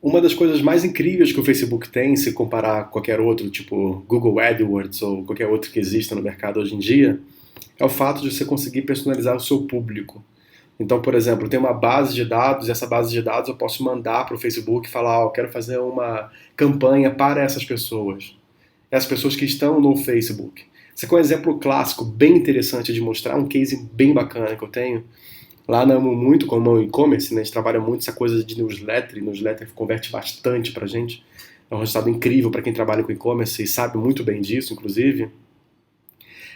Uma das coisas mais incríveis que o Facebook tem, se comparar a qualquer outro, tipo Google AdWords ou qualquer outro que exista no mercado hoje em dia, é o fato de você conseguir personalizar o seu público. Então, por exemplo, tem uma base de dados, e essa base de dados eu posso mandar para o Facebook e falar, eu quero fazer uma campanha para essas pessoas que estão no Facebook. Esse aqui é um exemplo clássico, bem interessante de mostrar, um case bem bacana que eu tenho. Lá na Amo Muito, como no e-commerce, né, a gente trabalha muito essa coisa de newsletter, e newsletter converte bastante pra gente. É um resultado incrível para quem trabalha com e-commerce e sabe muito bem disso, inclusive.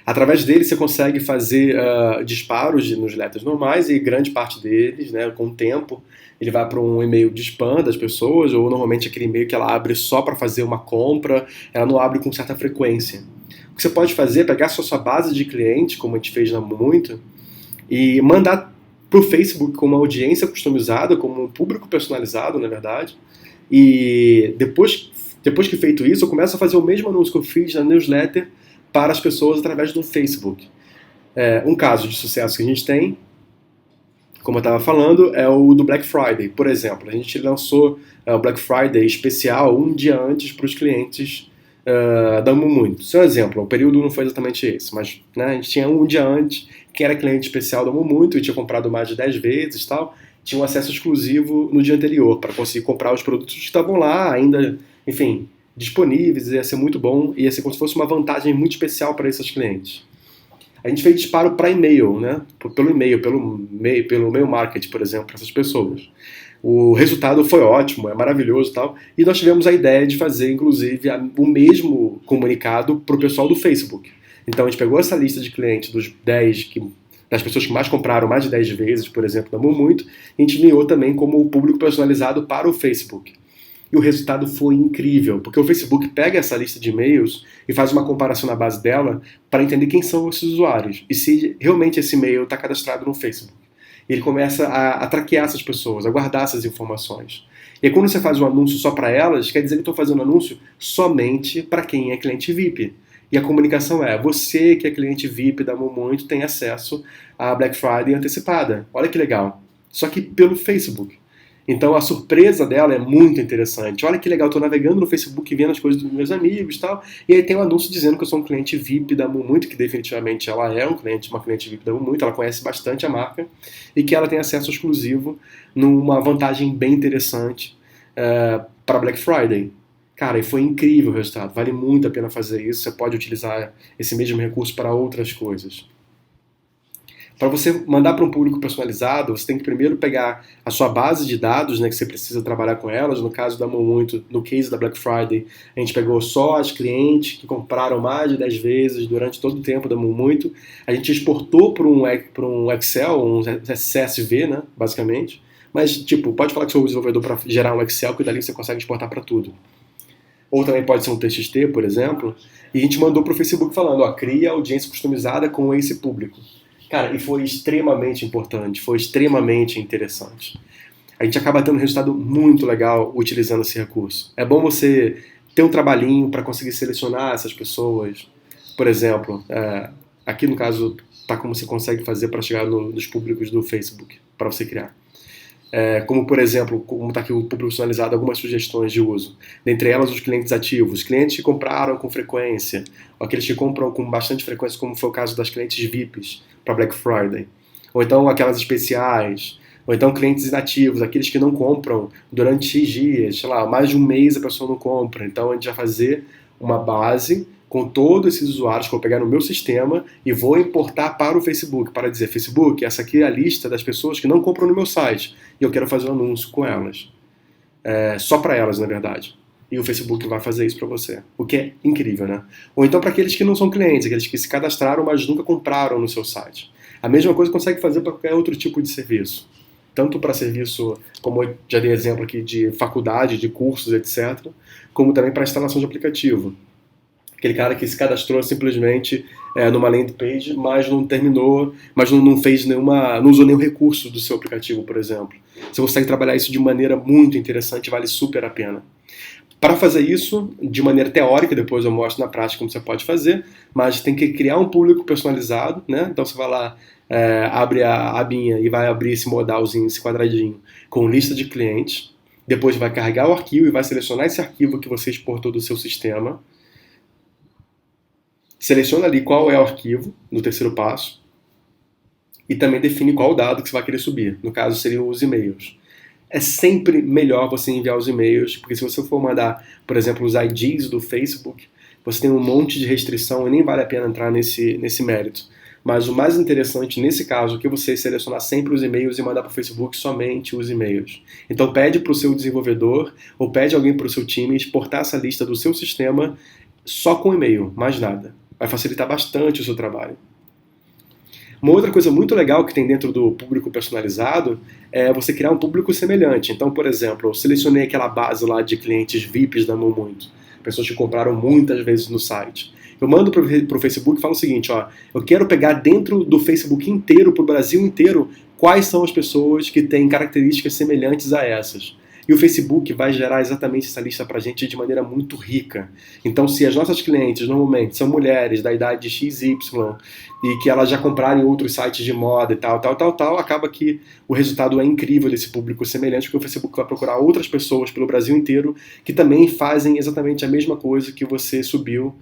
Através dele você consegue fazer disparos de newsletters normais e grande parte deles, né, com o tempo, ele vai para um e-mail de spam das pessoas, ou normalmente aquele e-mail que ela abre só para fazer uma compra, ela não abre com certa frequência. O que você pode fazer é pegar a sua base de clientes, como a gente fez na Amo Muito, e mandar para o Facebook com uma audiência customizada, como um público personalizado, na verdade. E depois que feito isso, eu começo a fazer o mesmo anúncio que eu fiz na newsletter para as pessoas através do Facebook. Um caso de sucesso que a gente tem, como eu estava falando, é o do Black Friday, por exemplo. A gente lançou o Black Friday especial um dia antes para os clientes da Amo Muito. Isso é um exemplo, o período não foi exatamente esse, mas né, a gente tinha um dia antes, que era cliente especial da Amo Muito, e tinha comprado mais de 10 vezes e tal, tinha um acesso exclusivo no dia anterior, para conseguir comprar os produtos que estavam lá, ainda, enfim, disponíveis, ia ser muito bom, ia ser como se fosse uma vantagem muito especial para esses clientes. A gente fez disparo para e-mail, né? Pelo e-mail, pelo mail market, por exemplo, para essas pessoas. O resultado foi ótimo, é maravilhoso e tal. E nós tivemos a ideia de fazer, inclusive, o mesmo comunicado para o pessoal do Facebook. Então a gente pegou essa lista de clientes das pessoas que mais compraram mais de 10 vezes, por exemplo, da Amo Muito, e a gente enviou também como público personalizado para o Facebook. E o resultado foi incrível, porque o Facebook pega essa lista de e-mails e faz uma comparação na base dela para entender quem são esses usuários e se realmente esse e-mail está cadastrado no Facebook. E ele começa a traquear essas pessoas, a guardar essas informações. E aí, quando você faz um anúncio só para elas, quer dizer que eu estou fazendo um anúncio somente para quem é cliente VIP. E a comunicação é, você que é cliente VIP da Amo Muito tem acesso à Black Friday antecipada. Olha que legal. Só que pelo Facebook. Então a surpresa dela é muito interessante. Olha que legal, eu estou navegando no Facebook vendo as coisas dos meus amigos e tal, e aí tem um anúncio dizendo que eu sou um cliente VIP da Amo Muito, que definitivamente ela é uma cliente VIP da Amo Muito, ela conhece bastante a marca, e que ela tem acesso exclusivo numa vantagem bem interessante para Black Friday. Cara, e foi incrível o resultado, vale muito a pena fazer isso, você pode utilizar esse mesmo recurso para outras coisas. Para você mandar para um público personalizado, você tem que primeiro pegar a sua base de dados, né, que você precisa trabalhar com elas. No caso da Amo Muito, no case da Black Friday, a gente pegou só as clientes que compraram mais de 10 vezes durante todo o tempo da Amo Muito. A gente exportou para um Excel, um CSV, né, basicamente. Mas, tipo, pode falar que sou o desenvolvedor para gerar um Excel, que dali você consegue exportar para tudo. Ou também pode ser um TXT, por exemplo. E a gente mandou para o Facebook falando, ó, cria audiência customizada com esse público. Cara, e foi extremamente importante, foi extremamente interessante. A gente acaba tendo um resultado muito legal utilizando esse recurso. É bom você ter um trabalhinho para conseguir selecionar essas pessoas. Por exemplo, aqui no caso, tá como você consegue fazer para chegar nos públicos do Facebook, para você criar. Como, por exemplo, como está aqui o público personalizado, algumas sugestões de uso. Dentre elas, os clientes ativos. Clientes que compraram com frequência, ou aqueles que compram com bastante frequência, como foi o caso das clientes VIPs para Black Friday. Ou então aquelas especiais. Ou então clientes inativos, aqueles que não compram durante X dias, sei lá, mais de um mês a pessoa não compra. Então a gente vai fazer uma base com todos esses usuários que eu vou pegar no meu sistema e vou importar para o Facebook, para dizer, Facebook, essa aqui é a lista das pessoas que não compram no meu site e eu quero fazer um anúncio com elas. Só para elas, na verdade. E o Facebook vai fazer isso para você. O que é incrível, né? Ou então para aqueles que não são clientes, aqueles que se cadastraram, mas nunca compraram no seu site. A mesma coisa consegue fazer para qualquer outro tipo de serviço. Tanto para serviço, como eu já dei exemplo aqui, de faculdade, de cursos, etc., como também para instalação de aplicativo. Aquele cara que se cadastrou simplesmente numa landing page, mas não terminou, mas não fez nenhuma, não usou nenhum recurso do seu aplicativo, por exemplo. Você consegue trabalhar isso de maneira muito interessante, vale super a pena. Para fazer isso, de maneira teórica, depois eu mostro na prática como você pode fazer, mas tem que criar um público personalizado, né? Então você vai lá, abre a abinha e vai abrir esse modalzinho, esse quadradinho, com lista de clientes. Depois vai carregar o arquivo e vai selecionar esse arquivo que você exportou do seu sistema. Seleciona ali qual é o arquivo, no terceiro passo. E também define qual dado que você vai querer subir. No caso, seriam os e-mails. É sempre melhor você enviar os e-mails, porque se você for mandar, por exemplo, os IDs do Facebook, você tem um monte de restrição e nem vale a pena entrar nesse mérito. Mas o mais interessante nesse caso é que você selecionar sempre os e-mails e mandar para o Facebook somente os e-mails. Então pede para o seu desenvolvedor ou pede alguém para o seu time exportar essa lista do seu sistema só com e-mail, mais nada. Vai facilitar bastante o seu trabalho. Uma outra coisa muito legal que tem dentro do público personalizado é você criar um público semelhante. Então, por exemplo, eu selecionei aquela base lá de clientes VIPs da Muito, pessoas que compraram muitas vezes no site. Eu mando para o Facebook e falo o seguinte, ó, eu quero pegar dentro do Facebook inteiro, para o Brasil inteiro, quais são as pessoas que têm características semelhantes a essas. E o Facebook vai gerar exatamente essa lista para a gente de maneira muito rica. Então, se as nossas clientes normalmente são mulheres da idade XY e que elas já compraram em outros sites de moda e tal, acaba que o resultado é incrível desse público semelhante, porque o Facebook vai procurar outras pessoas pelo Brasil inteiro que também fazem exatamente a mesma coisa que você subiu,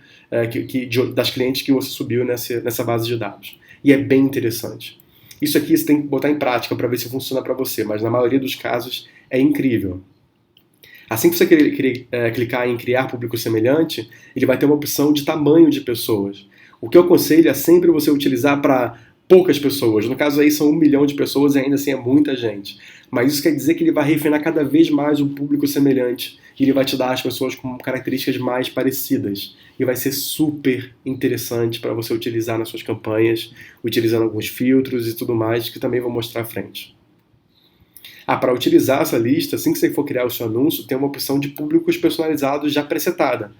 das clientes que você subiu nessa base de dados. E é bem interessante. Isso aqui você tem que botar em prática para ver se funciona para você, mas na maioria dos casos é incrível. Assim que você clicar em criar público semelhante, ele vai ter uma opção de tamanho de pessoas. O que eu aconselho é sempre você utilizar para poucas pessoas. No caso aí são 1 milhão de pessoas e ainda assim é muita gente. Mas isso quer dizer que ele vai refinar cada vez mais o público semelhante e ele vai te dar as pessoas com características mais parecidas. E vai ser super interessante para você utilizar nas suas campanhas, utilizando alguns filtros e tudo mais, que também vou mostrar à frente. Para utilizar essa lista, assim que você for criar o seu anúncio, tem uma opção de públicos personalizados já presetada.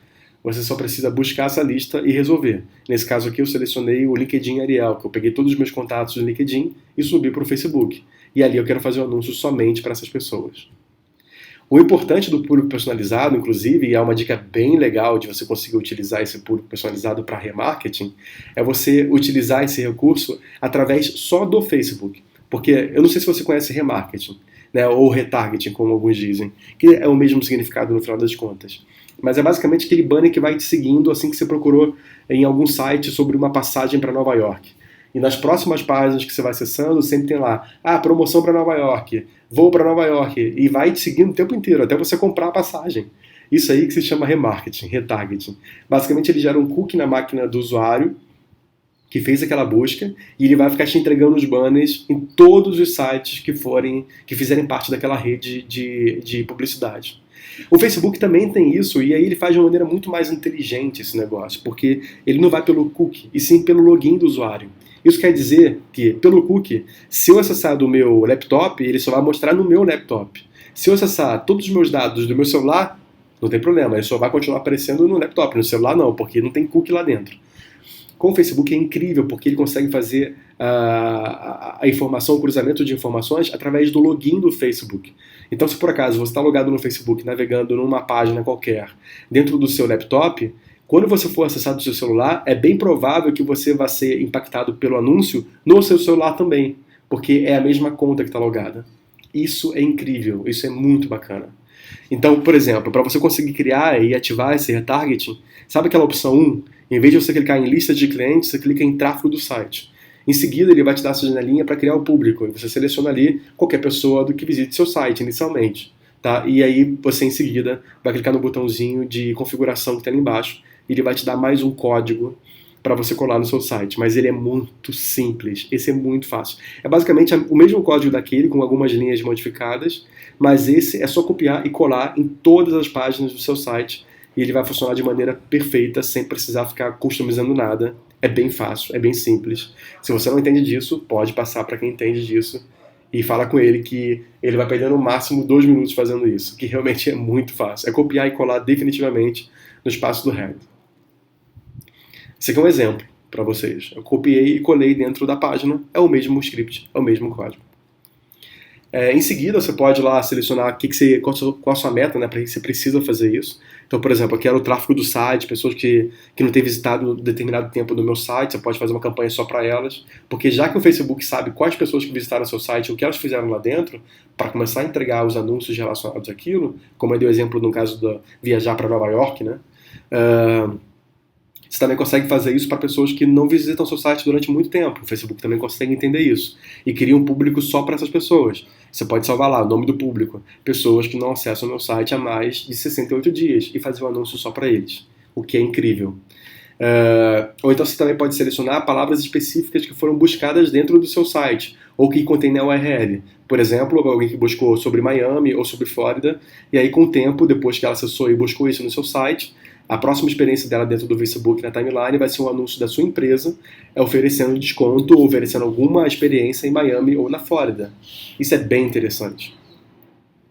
Você só precisa buscar essa lista e resolver. Nesse caso aqui eu selecionei o LinkedIn Ariel, que eu peguei todos os meus contatos do LinkedIn e subi para o Facebook. E ali eu quero fazer um anúncio somente para essas pessoas. O importante do público personalizado, inclusive, e é uma dica bem legal de você conseguir utilizar esse público personalizado para remarketing, é você utilizar esse recurso através só do Facebook. Porque eu não sei se você conhece remarketing, né, ou retargeting, como alguns dizem, que é o mesmo significado no final das contas. Mas é basicamente aquele banner que vai te seguindo assim que você procurou em algum site sobre uma passagem para Nova York. E nas próximas páginas que você vai acessando, sempre tem lá, promoção para Nova York, voo para Nova York, e vai te seguindo o tempo inteiro, até você comprar a passagem. Isso aí que se chama remarketing, retargeting. Basicamente ele gera um cookie na máquina do usuário, que fez aquela busca, e ele vai ficar te entregando os banners em todos os sites que fizerem parte daquela rede de publicidade. O Facebook também tem isso, e aí ele faz de uma maneira muito mais inteligente esse negócio, porque ele não vai pelo cookie, e sim pelo login do usuário. Isso quer dizer que, pelo cookie, se eu acessar do meu laptop, ele só vai mostrar no meu laptop. Se eu acessar todos os meus dados do meu celular, não tem problema, ele só vai continuar aparecendo no laptop, no celular não, porque não tem cookie lá dentro. Com o Facebook é incrível, porque ele consegue fazer a informação, o cruzamento de informações através do login do Facebook. Então, se por acaso você está logado no Facebook, navegando numa página qualquer, dentro do seu laptop, quando você for acessar do seu celular, é bem provável que você vá ser impactado pelo anúncio no seu celular também, porque é a mesma conta que está logada. Isso é incrível, isso é muito bacana. Então, por exemplo, para você conseguir criar e ativar esse retargeting, sabe aquela opção 1? Em vez de você clicar em lista de clientes, você clica em tráfego do site. Em seguida, ele vai te dar essa janelinha para criar o público. E você seleciona ali qualquer pessoa do que visite seu site inicialmente. Tá? E aí, você em seguida vai clicar no botãozinho de configuração que tem ali embaixo. E ele vai te dar mais um código para você colar no seu site. Mas ele é muito simples. Esse é muito fácil. É basicamente o mesmo código daquele, com algumas linhas modificadas. Mas esse é só copiar e colar em todas as páginas do seu site. E ele vai funcionar de maneira perfeita, sem precisar ficar customizando nada. É bem fácil, é bem simples. Se você não entende disso, pode passar para quem entende disso e fala com ele que ele vai perder no máximo 2 minutos fazendo isso, que realmente é muito fácil. É copiar e colar definitivamente no espaço do head. Esse aqui é um exemplo para vocês. Eu copiei e colei dentro da página, é o mesmo script, é o mesmo código. Em seguida, você pode lá selecionar qual a sua meta, né, para que você precisa fazer isso. Então, por exemplo, eu quero o tráfego do site, pessoas que não têm visitado determinado tempo do meu site, você pode fazer uma campanha só para elas, porque já que o Facebook sabe quais pessoas que visitaram seu site e o que elas fizeram lá dentro, para começar a entregar os anúncios relacionados àquilo, como eu dei o exemplo no caso de viajar para Nova York, né? Você também consegue fazer isso para pessoas que não visitam seu site durante muito tempo. O Facebook também consegue entender isso. E cria um público só para essas pessoas. Você pode salvar lá o nome do público. Pessoas que não acessam o meu site há mais de 68 dias e fazer um anúncio só para eles. O que é incrível. Ou então você também pode selecionar palavras específicas que foram buscadas dentro do seu site ou que contém na URL. Por exemplo, alguém que buscou sobre Miami ou sobre Flórida, e aí com o tempo, depois que ela acessou e buscou isso no seu site, a próxima experiência dela dentro do Facebook na timeline vai ser um anúncio da sua empresa oferecendo desconto ou oferecendo alguma experiência em Miami ou na Flórida. Isso é bem interessante.